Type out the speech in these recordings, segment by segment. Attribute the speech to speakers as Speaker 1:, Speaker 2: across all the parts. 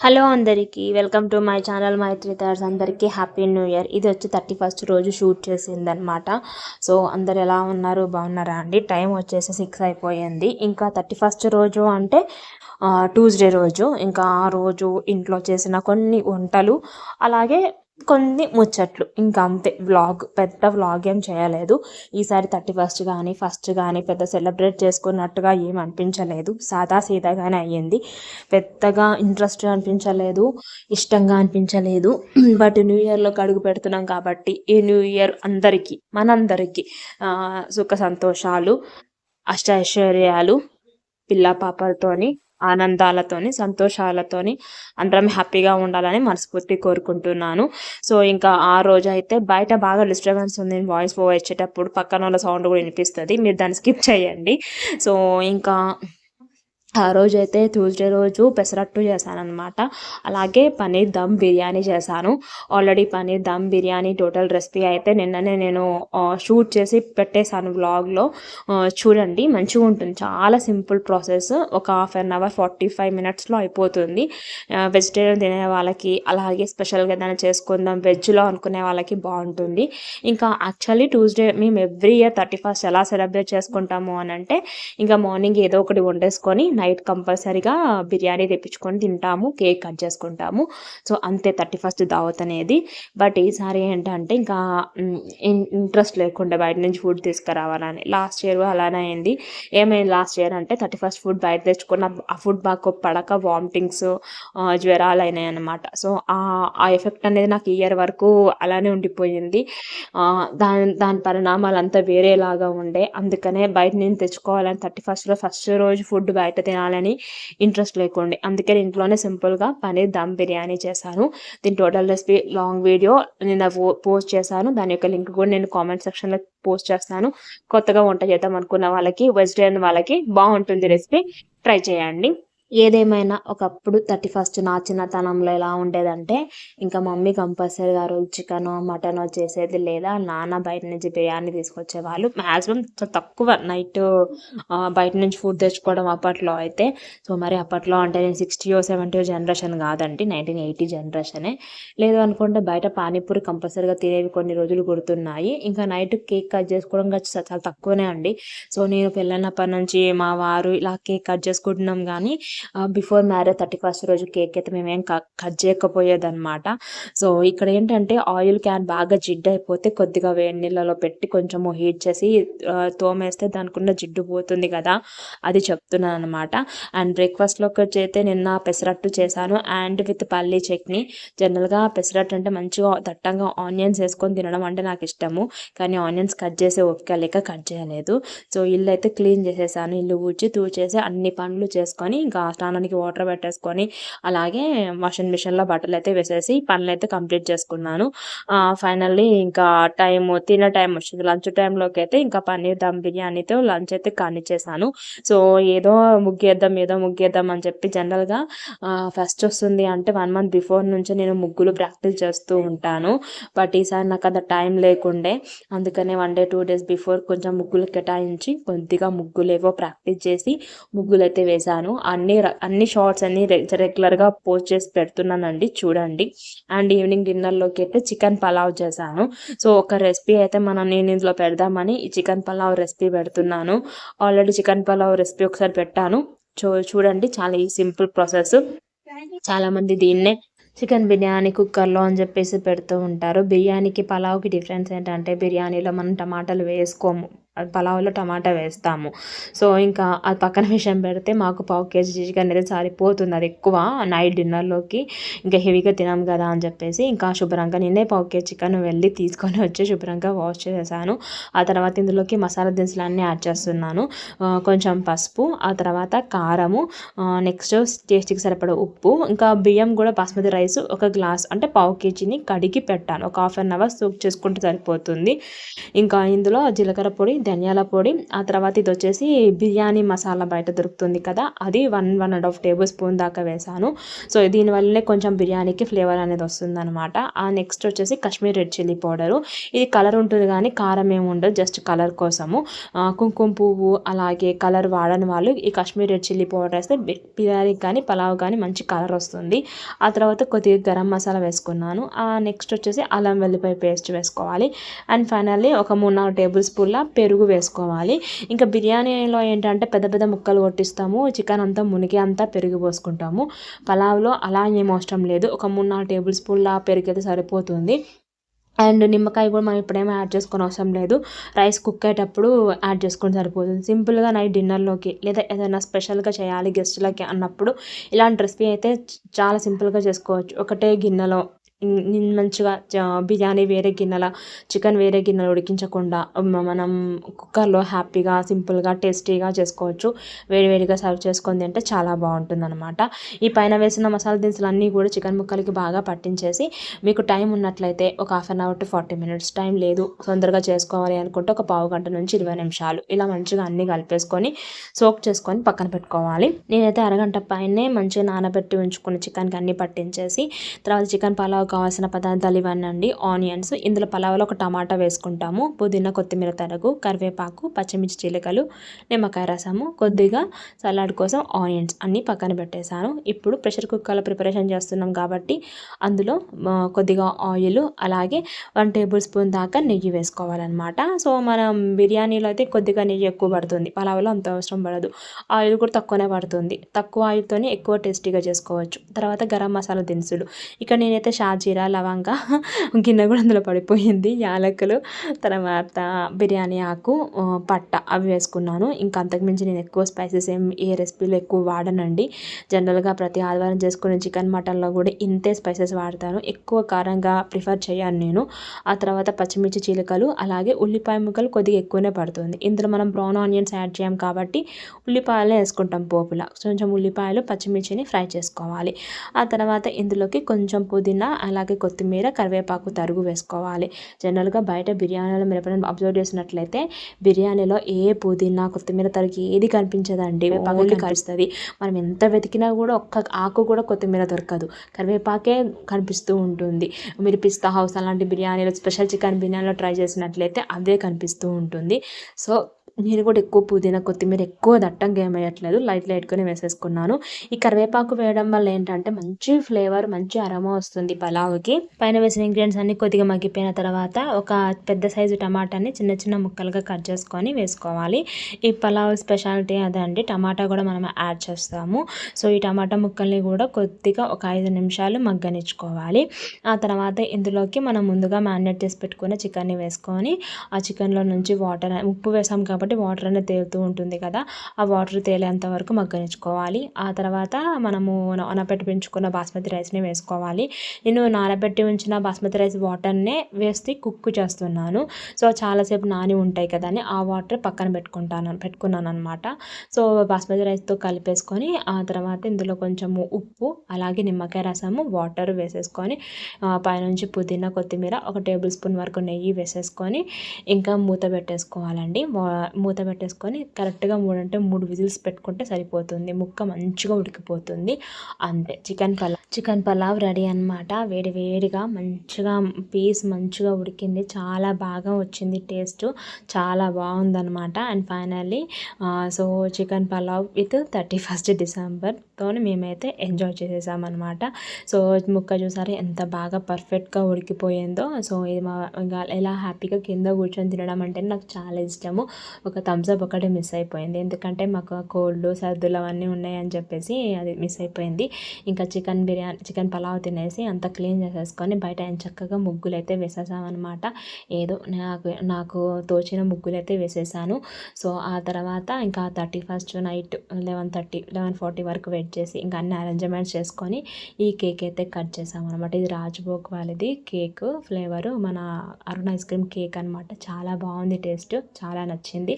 Speaker 1: Hello అందరికీ welcome to my channel Maithri thoughts. అందరికీ happy new year. ఇది వచ్చి 31st రోజు షూట్ చేసిందనమాట. సో అందరు ఎలా ఉన్నారు, బాగున్నారా అండి? టైం వచ్చేసి 6 అయిపోయింది. ఇంకా 31st రోజు అంటే ట్యూస్డే రోజు. ఇంకా ఆ రోజు ఇంట్లో చేసిన కొన్ని వంటలు, అలాగే కొన్ని ముచ్చట్లు, ఇంకా అంతే. పెద్ద వ్లాగ్ ఏం చేయలేదు ఈసారి. 31st కానీ ఫస్ట్ కానీ పెద్ద సెలబ్రేట్ చేసుకున్నట్టుగా ఏం అనిపించలేదు. సాదా సీదాగానే అయ్యింది. పెద్దగా ఇంట్రెస్ట్ అనిపించలేదు, ఇష్టంగా అనిపించలేదు. బట్ న్యూ ఇయర్లోకి అడుగు పెడుతున్నాం కాబట్టి ఈ న్యూ ఇయర్ మనందరికీ సుఖ సంతోషాలు, అష్టైశ్వర్యాలు, పిల్ల పాపలతోని, ఆనందాలతోని, సంతోషాలతోని అందరం హ్యాపీగా ఉండాలని మనస్ఫూర్తి కోరుకుంటున్నాను. సో ఇంకా ఆ రోజు అయితే బయట బాగా డిస్టర్బెన్స్ ఉంది. వాయిస్ ఓవర్ ఇచ్చేటప్పుడు పక్కన వాళ్ళ సౌండ్ కూడా వినిపిస్తుంది, మీరు దాన్ని స్కిప్ చేయండి. సో ఇంకా ఆ రోజైతే ట్యూస్డే రోజు పెసరట్టు చేశానమాట. అలాగే పన్నీర్ దమ్ బిర్యానీ చేశాను. Already paneer dum biryani total recipe అయితే నిన్ననే నేను షూట్ చేసి పెట్టేశాను వ్లాగ్లో. చూడండి, మంచిగా ఉంటుంది. చాలా సింపుల్ ప్రాసెస్. ఒక హాఫ్ అన్ అవర్ 45 minutesలో అయిపోతుంది. వెజిటేరియన్ తినే వాళ్ళకి, అలాగే స్పెషల్గా ఏదైనా చేసుకుందాం వెజ్లో అనుకునే వాళ్ళకి బాగుంటుంది. ఇంకా యాక్చువల్లీ ట్యూస్డే మేము ఎవ్రీ ఇయర్ 31st ఎలా సెలబ్రేట్ చేసుకుంటాము అని అంటే, ఇంకా మార్నింగ్ ఏదో ఒకటి వండేసుకొని నైట్ కంపల్సరీగా బిర్యానీ తెప్పించుకొని తింటాము, కేక్ కట్ చేసుకుంటాము. సో అంతే 31st దావత్ అనేది. బట్ ఈసారి ఏంటంటే ఇంకా ఇంట్రెస్ట్ లేకుండా బయట నుంచి ఫుడ్ తీసుకురావాలని. లాస్ట్ ఇయర్ అలానే అయింది. ఏమైంది లాస్ట్ ఇయర్ అంటే 31st ఫుడ్ బయట తెచ్చుకున్న ఆ ఫుడ్ బాగా పడక వామిటింగ్స్, జ్వరాలు అయినాయి అన్నమాట. సో ఆ ఎఫెక్ట్ అనేది నాకు ఈ ఇయర్ వరకు అలానే ఉండిపోయింది. దాని పరిణామాలు అంతా వేరేలాగా ఉండే. అందుకనే బయట నేను తెచ్చుకోవాలని 31st ఫస్ట్ రోజు ఫుడ్ బయట తినాలని ఇంట్రెస్ట్ లేకుండే. అందుకని ఇంట్లోనే సింపుల్గా పన్నీర్ దమ్ బిర్యానీ చేశాను. దీని టోటల్ రెసిపీ లాంగ్ వీడియో నిన్న పోస్ట్ చేశాను. దాని యొక్క లింక్ కూడా నేను కామెంట్ సెక్షన్లో పోస్ట్ చేస్తాను. కొత్తగా వంట చేద్దాం అనుకున్న వాళ్ళకి, వెజిటేరియన్ వాళ్ళకి బాగుంటుంది రెసిపీ, ట్రై చేయండి. ఏదేమైనా ఒకప్పుడు 31st నా చిన్నతనంలో ఎలా ఉండేదంటే, ఇంకా మమ్మీ కంపల్సరీగా రోజు చికెనో మటనో చేసేది, లేదా నాన్న బయట నుంచి బిర్యానీ తీసుకొచ్చేవాళ్ళు. మ్యాక్సిమం తక్కువ నైట్ బయట నుంచి ఫుడ్ తెచ్చుకోవడం అప్పట్లో అయితే. సో మరి అప్పట్లో అంటే నేను 60 or 70 జనరేషన్ కాదండి, 1980 జనరేషనే. లేదు అనుకుంటే బయట పానీపూరి కంపల్సరీగా తినేవి కొన్ని రోజులు గుర్తున్నాయి. ఇంకా నైట్ కేక్ కట్ చేసుకోవడం చాలా తక్కువనే అండి. సో నేను పెళ్ళైనప్పటి నుంచి మా వారు ఇలా కేక్ కట్ చేసుకుంటున్నాం, కానీ బిఫోర్ మ్యారేజ్ 31st రోజు కేక్ అయితే మేమేం కట్ చేయకపోయేదన్నమాట. సో ఇక్కడ ఏంటంటే ఆయిల్ క్యాన్ బాగా జిడ్డు అయిపోతే కొద్దిగా వేడి నీళ్ళలో పెట్టి కొంచెము హీట్ చేసి తోమేస్తే దానికున్న జిడ్డు పోతుంది కదా, అది చెప్తున్నాను అనమాట. అండ్ బ్రేక్ఫాస్ట్లోకి వచ్చి అయితే నిన్న పెసరట్టు చేశాను, అండ్ విత్ పల్లీ చట్నీ. జనరల్గా పెసరట్టు అంటే మంచిగా దట్టంగా ఆనియన్స్ వేసుకొని తినడం అంటే నాకు ఇష్టము, కానీ ఆనియన్స్ కట్ చేసే ఓపిక లేక కట్ చేయలేదు. సో ఇల్లు అయితే క్లీన్ చేసేసాను. ఇల్లు ఊడ్చి తూడ్చేసి అన్ని పనులు చేసుకొని ఇంకా స్నానానికి వాటర్ పెట్టేసుకొని, అలాగే వాషింగ్ మిషన్లో బట్టలు అయితే వేసేసి పనులు అయితే కంప్లీట్ చేసుకున్నాను. ఫైనల్లీ ఇంకా తినే టైం వచ్చింది. లంచ్ టైంలోకి అయితే ఇంకా పన్నీర్ దమ్ బిర్యానీతో లంచ్ అయితే కానిచ్చేసాను. సో ఏదో ముగ్గేద్దాం అని చెప్పి, జనరల్గా ఫస్ట్ వస్తుంది అంటే 1 month బిఫోర్ నుంచి నేను ముగ్గులు ప్రాక్టీస్ చేస్తూ ఉంటాను. బట్ ఈసారి నాకు అంత టైం లేకుండే, అందుకనే 1 day 2 days బిఫోర్ కొంచెం ముగ్గులు కేటాయించి కొద్దిగా ముగ్గులు ఏవో ప్రాక్టీస్ చేసి ముగ్గులు అయితే వేశాను. అన్ని షార్ట్స్ అన్ని రెగ్యులర్గా పోస్ట్ చేసి పెడుతున్నానండి, చూడండి. అండ్ ఈవినింగ్ డిన్నర్లోకి అయితే చికెన్ పలావ్ చేశాను. సో ఒక రెసిపీ అయితే నేను ఇందులో పెడదామని ఈ చికెన్ పలావ్ రెసిపీ పెడుతున్నాను. ఆల్రెడీ చికెన్ పలావ్ రెసిపీ ఒకసారి పెట్టాను, చూడండి. చాలా సింపుల్ ప్రాసెస్. చాలామంది దీన్నే చికెన్ బిర్యానీ కుక్కర్లో అని చెప్పేసి పెడుతూ ఉంటారు. బిర్యానీకి పలావ్కి డిఫరెన్స్ ఏంటంటే, బిర్యానీలో మనం టమాటాలు వేసుకోము, పలావ్లో టమాటా వేస్తాము. సో ఇంకా అది పక్కన విషయం పెడితే, మాకు 1/4 kg చికెన్ అనేది సరిపోతుంది. అది ఎక్కువ నైట్ డిన్నర్లోకి, ఇంకా హెవీగా తినాం కదా అని చెప్పేసి ఇంకా శుభ్రంగా నిన్నే 1/4 kg చికెన్ వెళ్ళి తీసుకొని వచ్చి శుభ్రంగా వాష్ చేసేసాను. ఆ తర్వాత ఇందులోకి మసాలా దినుసులు అన్నీ యాడ్ చేస్తున్నాను. కొంచెం పసుపు, ఆ తర్వాత కారము, నెక్స్ట్ టేస్ట్కి సరిపడ ఉప్పు, ఇంకా బియ్యం కూడా బాస్మతి రైస్ 1 glass అంటే 1/4 kgని కడిగి పెట్టాను. ఒక హాఫ్ అన్ అవర్ సోక్ చేసుకుంటే సరిపోతుంది. ఇంకా ఇందులో జీలకర్ర పొడి, ధనియాల పొడి, ఆ తర్వాత ఇది వచ్చేసి బిర్యానీ మసాలా బయట దొరుకుతుంది కదా, అది 1.5 టేబుల్ స్పూన్ దాకా వేసాను. సో దీనివల్లనే కొంచెం బిర్యానీకి ఫ్లేవర్ అనేది వస్తుందన్నమాట. ఆ నెక్స్ట్ వచ్చేసి కాశ్మీర్ రెడ్ చిల్లీ పౌడరు. ఇది కలర్ ఉంటుంది కానీ కారం ఏమి ఉండదు, జస్ట్ కలర్ కోసము. కుంకుమ పువ్వు అలాగే కలర్ వాడని వాళ్ళు ఈ కాశ్మీర్ రెడ్ చిల్లీ పౌడర్ వేస్తే బిర్యానీకి కానీ పలావ్ కానీ మంచి కలర్ వస్తుంది. ఆ తర్వాత కొద్దిగా గరం మసాలా వేసుకున్నాను. నెక్స్ట్ వచ్చేసి అల్లం వెల్లిపాయ పేస్ట్ వేసుకోవాలి. అండ్ ఫైనల్లీ ఒక 3-4 టేబుల్ స్పూన్ల పెరుగు వేసుకోవాలి. ఇంకా బిర్యానీలో ఏంటంటే పెద్ద పెద్ద ముక్కలు కొట్టిస్తాము, చికెన్ అంతా మునిగి అంతా పెరుగు పోసుకుంటాము. పలావ్లో అలా ఏం అవసరం లేదు, ఒక 3-4 టేబుల్ స్పూన్ల పెరుగు అయితే సరిపోతుంది. అండ్ నిమ్మకాయ కూడా మనం ఇప్పుడేమో యాడ్ చేసుకొని అవసరం లేదు, రైస్ కుక్ అయ్యేటప్పుడు యాడ్ చేసుకొని సరిపోతుంది. సింపుల్గా నైట్ డిన్నర్లోకి లేదా ఏదైనా స్పెషల్గా చేయాలి గెస్టులకి అన్నప్పుడు ఇలాంటి రెసిపీ అయితే చాలా సింపుల్గా చేసుకోవచ్చు. ఒకటే గిన్నెలో మంచిగా బిర్యానీ వేరే గిన్నెల, చికెన్ వేరే గిన్నెలో ఉడికించకుండా మనం కుక్కర్లో హ్యాపీగా సింపుల్గా టేస్టీగా చేసుకోవచ్చు. వేడివేడిగా సర్వ్ చేసుకొని తింటే చాలా బాగుంటుందన్నమాట. ఈ పైన వేసిన మసాలా దినుసులు అన్నీ కూడా చికెన్ ముక్కలకి బాగా పట్టించేసి, మీకు టైం ఉన్నట్లయితే ఒక 1/2 అవర్ to 40 minutes, టైం లేదు తొందరగా చేసుకోవాలి అనుకుంటే ఒక పావు గంట నుంచి 20 నిమిషాలు ఇలా మంచిగా అన్నీ కలిపేసుకొని సోక్ చేసుకొని పక్కన పెట్టుకోవాలి. నేనైతే అరగంట పైనే మంచిగా నానబెట్టి ఉంచుకున్న చికెన్కి అన్నీ పట్టించేసి, తర్వాత చికెన్ పలావ్ కావాల్సిన పదార్థాలు ఇవన్నీ అండి. ఆనియన్స్, ఇందులో పలావ్లో ఒక టమాటా వేసుకుంటాము, పుదీనా కొత్తిమీర తరుగు, కరివేపాకు, పచ్చిమిర్చి చీలికలు, నిమ్మకాయ రసము, కొద్దిగా సలాడ్ కోసం ఆనియన్స్ అన్నీ పక్కన పెట్టేశాను. ఇప్పుడు ప్రెషర్ కుక్కర్లో ప్రిపరేషన్ చేస్తున్నాం కాబట్టి అందులో కొద్దిగా ఆయిల్ అలాగే 1 టేబుల్ స్పూన్ దాకా నెయ్యి వేసుకోవాలన్నమాట. సో మనం బిర్యానీలో అయితే కొద్దిగా నెయ్యి ఎక్కువ పడుతుంది, పలావ్లో అంత అవసరం పడదు. ఆయిల్ కూడా తక్కువనే పడుతుంది, తక్కువ ఆయిల్తోనే ఎక్కువ టేస్టీగా చేసుకోవచ్చు. తర్వాత గరం మసాలా దినుసులు, ఇక్కడ నేనైతే షాజీరా, లవంగా, గిన్నె కూడా అందులో పడిపోయింది, యాలకులు, తర్వాత బిర్యానీ ఆకు, పట్ట అవి వేసుకున్నాను. ఇంకా అంతకుమించి నేను ఎక్కువ స్పైసెస్ ఏ రెసిపీలో ఎక్కువ వాడనండి. జనరల్గా ప్రతి ఆదివారం చేసుకునే చికెన్ మటన్లో కూడా ఇంతే స్పైసెస్ వాడతాను, ఎక్కువ కారంగా ప్రిఫర్ చేయను నేను. ఆ తర్వాత పచ్చిమిర్చి చీలికలు అలాగే ఉల్లిపాయ ముక్కలు కొద్దిగా ఎక్కువనే పడుతుంది. ఇందులో మనం బ్రౌన్ ఆనియన్స్ యాడ్ చేయం కాబట్టి ఉల్లిపాయలు వేసుకుంటాం పోపులా. కొంచెం ఉల్లిపాయలు పచ్చిమిర్చిని ఫ్రై చేసుకోవాలి. ఆ తర్వాత ఇందులోకి కొంచెం పుదీనా అలాగే కొత్తిమీర, కరివేపాకు తరుగు వేసుకోవాలి. జనరల్గా బయట బిర్యానీలో మీరు ఎప్పుడైనా అబ్జర్వ్ చేసినట్లయితే బిర్యానీలో ఏ పుదీనా కొత్తిమీర తరుగు ఏది కనిపించదండి, కరివేపాకు కనిపిస్తుంది. మనం ఎంత వెతికినా కూడా ఒక్క ఆకు కూడా కొత్తిమీర దొరకదు, కరివేపాకే కనిపిస్తూ ఉంటుంది. మీరు పిస్తా హౌస్ అలాంటి బిర్యానీలో, స్పెషల్ చికెన్ బిర్యానీలో ట్రై చేసినట్లయితే అదే కనిపిస్తూ ఉంటుంది. సో నేను కూడా ఎక్కువ పుదీనా కొత్తిమీర ఎక్కువ దట్టంగా ఏమయ్యట్లేదు, లైట్గానే వేసేసుకున్నాను. ఈ కరివేపాకు వేయడం వల్ల ఏంటంటే మంచి ఫ్లేవర్, మంచి అరోమా వస్తుంది పలావ్కి. పైన వేసిన ఇంగ్రీడియంట్స్ అన్ని కొద్దిగా మగ్గిపోయిన తర్వాత ఒక పెద్ద సైజు టమాటాని చిన్న చిన్న ముక్కలుగా కట్ చేసుకొని వేసుకోవాలి. ఈ పలావ్ స్పెషాలిటీ అదే అండి, టమాటా కూడా మనం యాడ్ చేస్తాము. సో ఈ టమాటా ముక్కల్ని కూడా కొద్దిగా ఒక 5 నిమిషాలు మగ్గనిచ్చుకోవాలి. ఆ తర్వాత ఇందులోకి మనం ముందుగా మ్యారినేట్ చేసి పెట్టుకున్న చికెన్ని వేసుకొని, ఆ చికెన్లో నుంచి వాటర్, ఉప్పు వేసాం కాబట్టి వాటర్ అనేది తేలుతూ ఉంటుంది కదా, ఆ వాటర్ తేలేంత వరకు మగ్గనిచ్చుకోవాలి. ఆ తర్వాత మనము నానబెట్టి పెంచుకున్న బాస్మతి రైస్ని వేసుకోవాలి. నేను నానబెట్టి ఉంచిన బాస్మతి రైస్ వాటర్నే వేసి కుక్ చేస్తున్నాను. సో చాలాసేపు నాని ఉంటాయి కదా అని ఆ వాటర్ పక్కన పెట్టుకున్నాను అనమాట. సో బాస్మతి రైస్తో కలిపేసుకొని ఆ తర్వాత ఇందులో కొంచెము ఉప్పు అలాగే నిమ్మకాయ రసము, వాటర్ వేసేసుకొని పైనుంచి పుదీనా కొత్తిమీర, 1 టేబుల్ స్పూన్ వరకు నెయ్యి వేసేసుకొని ఇంకా మూత పెట్టేసుకోవాలండి. మూత పెట్టేసుకొని కరెక్ట్గా 3 విజిల్స్ పెట్టుకుంటే సరిపోతుంది, ముక్క మంచిగా ఉడికిపోతుంది. అంతే, చికెన్ పలావ్ రెడీ అనమాట. వేడిగా మంచిగా పీస్ మంచిగా ఉడికింది, చాలా బాగా వచ్చింది, టేస్ట్ చాలా బాగుందనమాట. And finally so chicken pulao with 31st డిసెంబర్తో మేమైతే ఎంజాయ్ చేసేసామన్నమాట. సో ముక్క చూసారు ఎంత బాగా పర్ఫెక్ట్గా ఉడికిపోయిందో. సో ఇది ఇంకా ఎలా హ్యాపీగా కింద కూర్చొని తినడం అంటే నాకు చాలా ఇష్టము. ఒక థమ్స్అప్ ఒకటి మిస్ అయిపోయింది, ఎందుకంటే మాకు కోల్డ్ సర్దులు అవన్నీ ఉన్నాయని చెప్పేసి అది మిస్ అయిపోయింది. ఇంకా చికెన్ పలావ్ తినేసి అంతా క్లీన్ చేసేసుకొని బయట చక్కగా ముగ్గులు అయితే వేసేసామన్నమాట. ఏదో నాకు తోచిన ముగ్గులు అయితే వేసేసాను. సో ఆ తర్వాత ఇంకా 31st నైట్ 11:40 వరకు వెయిట్ చేసి ఇంకా అన్ని అరేంజ్మెంట్స్ చేసుకొని ఈ కేక్ అయితే కట్ చేసామన్నమాట. ఇది రాజ్భోగ్ వాళ్ళది కేక్ ఫ్లేవరు మన అరుణ్ ఐస్ క్రీమ్ కేక్ అనమాట. చాలా బాగుంది, టేస్ట్ చాలా నచ్చింది.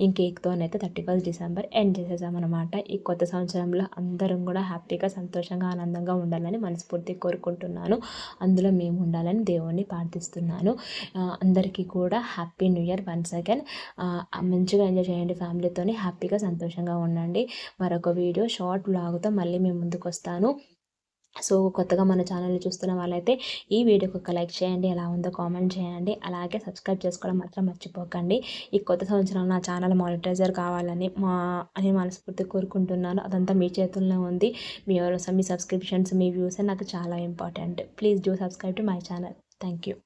Speaker 1: ఈ కేక్తోనైతే 31 డిసెంబర్ ఎండ్ చేసేసామన్నమాట. ఈ కొత్త సంవత్సరంలో అందరం కూడా హ్యాపీగా సంతోషంగా ఆనందంగా ఉండాలని మనస్ఫూర్తి కోరుకుంటున్నాను. అందులో మేము ఉండాలని దేవుణ్ణి ప్రార్థిస్తున్నాను. అందరికీ కూడా happy new year once again. మంచిగా ఎంజాయ్ చేయండి ఫ్యామిలీతోని, హ్యాపీగా సంతోషంగా ఉండండి. మరొక వీడియో షార్ట్ వ్లాగ్తో మళ్ళీ మేము ముందుకు వస్తాను. సో కొత్తగా మన ఛానల్ని చూస్తున్న వాళ్ళైతే ఈ వీడియోకి ఒక లైక్ చేయండి, ఎలా ఉందో కామెంట్ చేయండి, అలాగే సబ్స్క్రైబ్ చేసుకోవడం మాత్రం మర్చిపోకండి. ఈ కొత్త సంవత్సరం నా ఛానల్ మానిటైజర్ కావాలని అని మనస్ఫూర్తి కోరుకుంటున్నాను. అదంతా మీ చేతుల్లో ఉంది. మీ సబ్స్క్రిప్షన్స్, మీ వ్యూస్ నాకు చాలా important. Please do subscribe to my channel. Thank you.